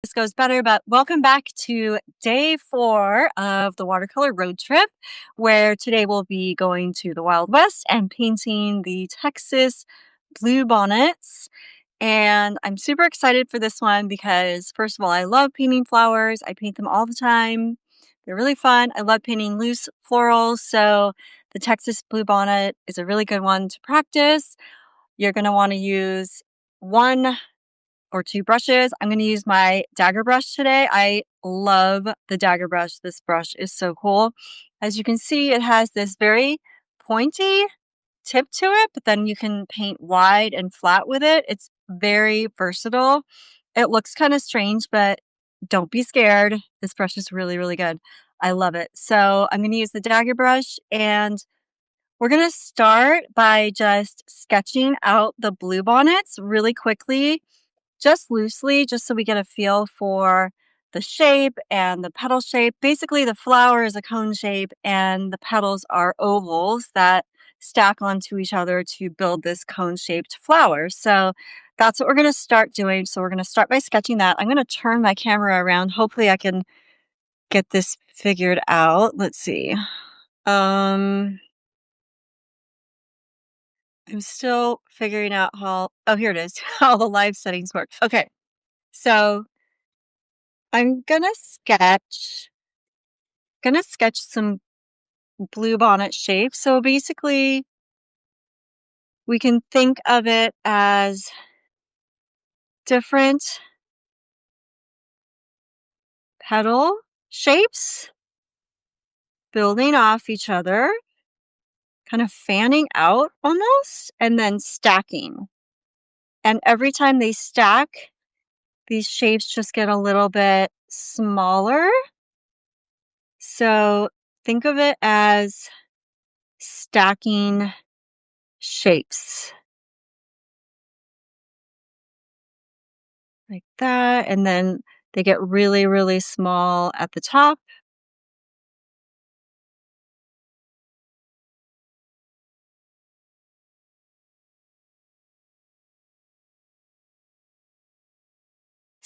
This goes better, but welcome back to day 4 of the watercolor road trip, where today we'll be going to the Wild West and painting the Texas bluebonnets. And I'm super excited for this one because, first of all, I love painting flowers. I paint them all the time. They're really fun. I love painting loose florals. So, the Texas bluebonnet is a really good one to practice. You're going to want to use one or 2 brushes. I'm going to use my dagger brush today. I love the dagger brush. This brush is so cool. As you can see, it has this very pointy tip to it, but then you can paint wide and flat with it. It's very versatile. It looks kind of strange, but don't be scared. This brush is really, really good. I love it. So I'm going to use the dagger brush, and we're going to start by just sketching out the bluebonnets really quickly, just loosely, just so we get a feel for the shape and the petal shape. Basically, the flower is a cone shape and the petals are ovals that stack onto each other to build this cone shaped flower. So that's what we're going to start doing. So we're going to start by sketching that. I'm going to turn my camera around. Hopefully I can get this figured out. Let's see. I'm still figuring out oh, here it is, how the live settings work. Okay. So I'm gonna sketch some bluebonnet shapes. So basically, we can think of it as different petal shapes building off each other, kind of fanning out almost, and then stacking. And every time they stack, these shapes just get a little bit smaller. So think of it as stacking shapes like that. And then they get really, really small at the top.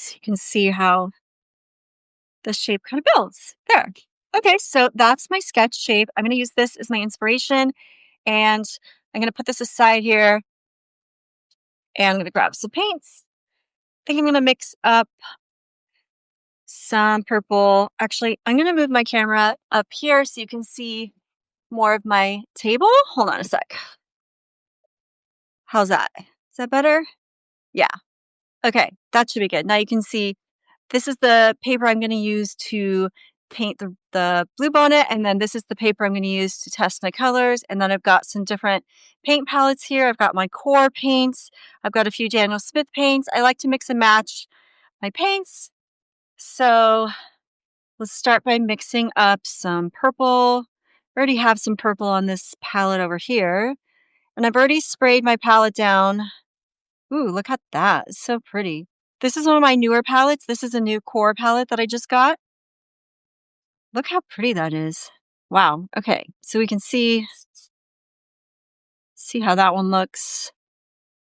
So you can see how the shape kind of builds. There. Okay, so that's my sketch shape. I'm going to use this as my inspiration, and I'm going to put this aside here, and I'm going to grab some paints. I think I'm going to mix up some purple. Actually, I'm going to move my camera up here so you can see more of my table. Hold on a sec. How's that? Is that better? Yeah. Okay, that should be good. Now you can see this is the paper I'm going to use to paint the bluebonnet, and then this is the paper I'm going to use to test my colors. And then I've got some different paint palettes here. I've got my core paints. I've got a few Daniel Smith paints. I like to mix and match my paints. So let's start by mixing up some purple. I already have some purple on this palette over here, and I've already sprayed my palette down. Ooh, look at that. It's so pretty. This is one of my newer palettes. This is a new core palette that I just got. Look how pretty that is. Wow. Okay. So we can see how that one looks.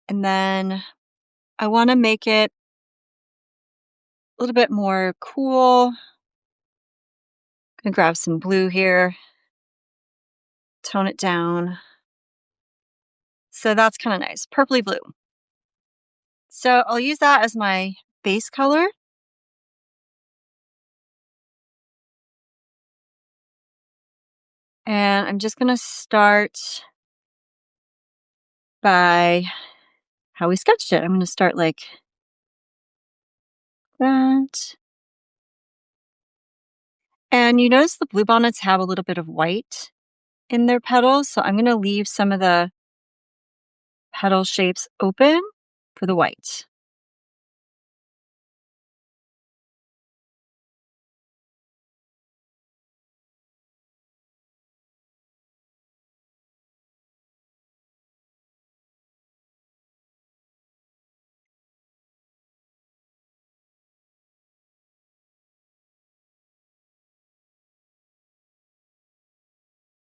And then I want to make it a little bit more cool. Gonna grab some blue here, tone it down. So that's kind of nice. Purpley blue. So I'll use that as my base color. And I'm just gonna start by how we sketched it. I'm gonna start like that. And you notice the bluebonnets have a little bit of white in their petals. So I'm going to leave some of the petal shapes open for the white.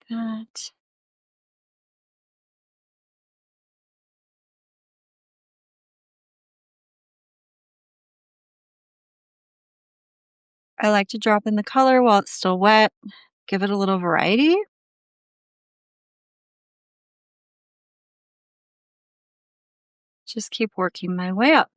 That. I like to drop in the color while it's still wet, give it a little variety. Just keep working my way up.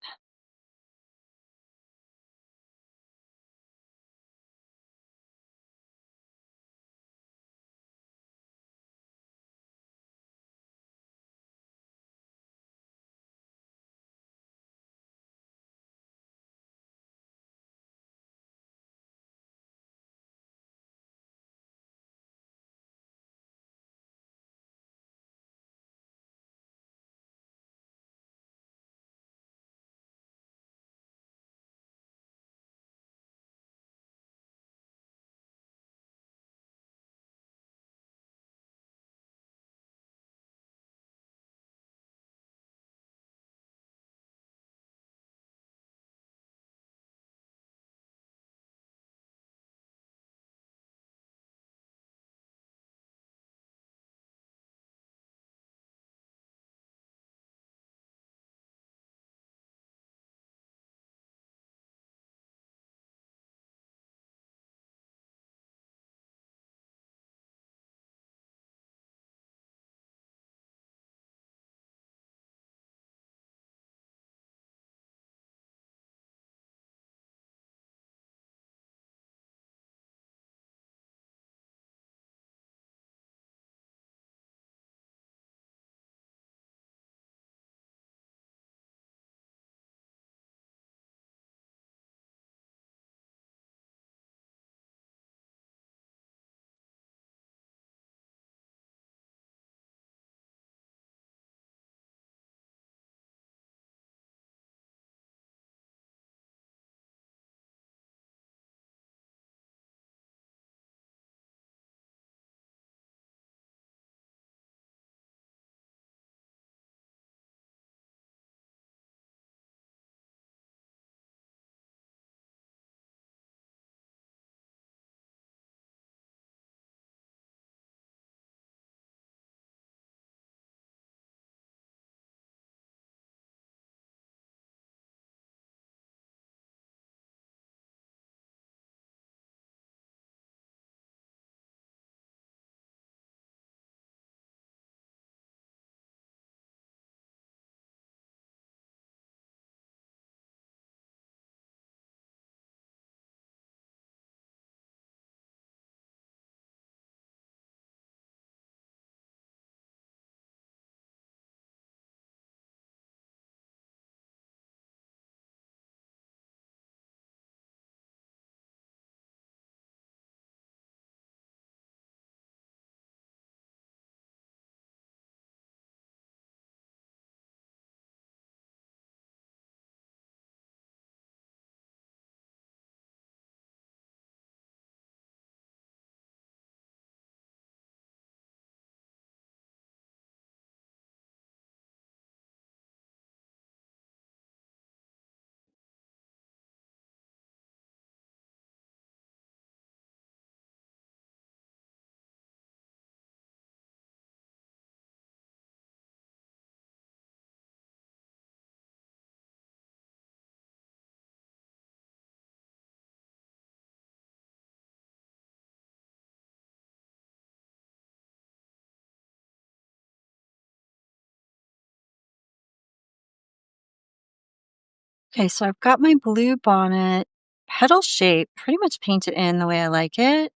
Okay, so I've got my blue bonnet petal shape pretty much painted in the way I like it,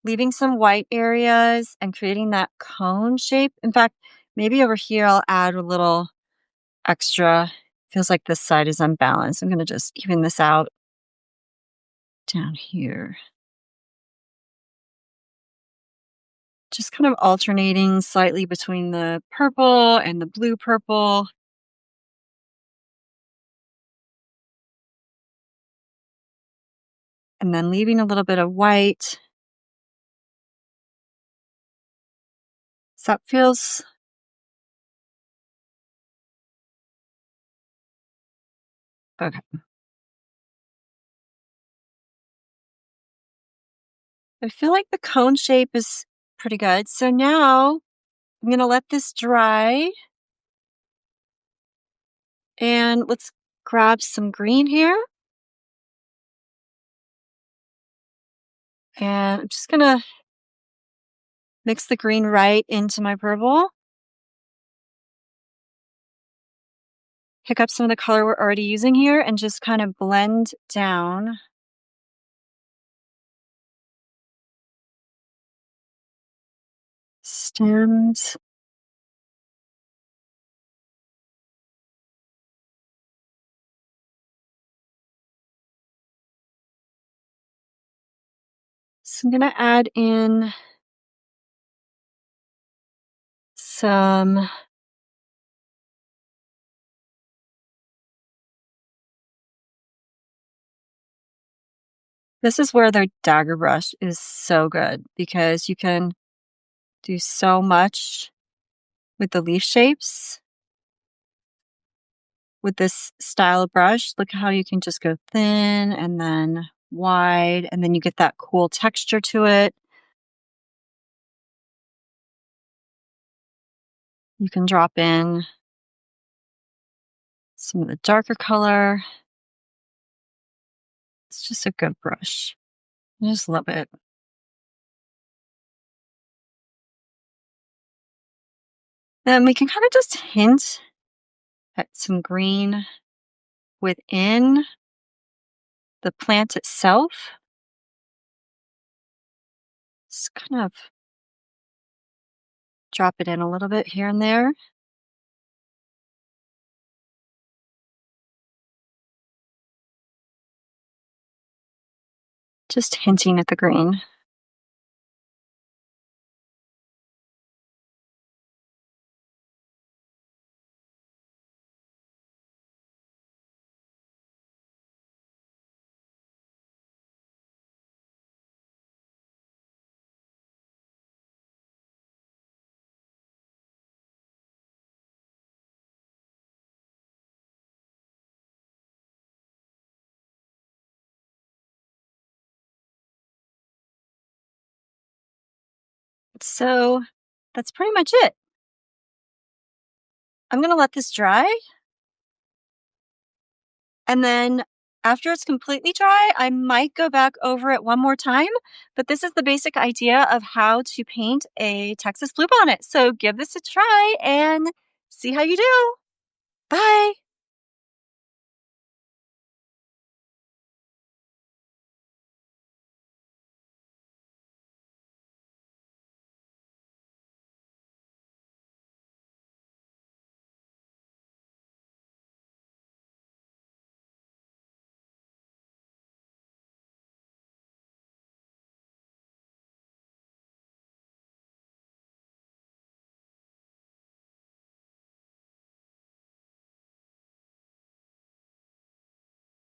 leaving some white areas and creating that cone shape. In fact, maybe over here I'll add a little extra. Feels like this side is unbalanced. I'm going to just even this out down here. Just kind of alternating slightly between the purple and the blue purple. And then leaving a little bit of white. So that feels okay. I feel like the cone shape is pretty good. So now I'm going to let this dry and let's grab some green here. And I'm just gonna mix the green right into my purple. Pick up some of the color we're already using here and just kind of blend down. Stems. So I'm gonna add in some this is where the dagger brush is so good because you can do so much with the leaf shapes with this style of brush. Look how you can just go thin and then wide, and then you get that cool texture to it. You can drop in some of the darker color. It's just a good brush. I just love it. Then we can kind of just hint at some green within the plant itself. Just kind of drop it in a little bit here and there. Just hinting at the green. So that's pretty much it. I'm gonna let this dry, and then after it's completely dry, I might go back over it one more time, but this is the basic idea of how to paint a Texas bluebonnet. So give this a try and see how you do. Bye.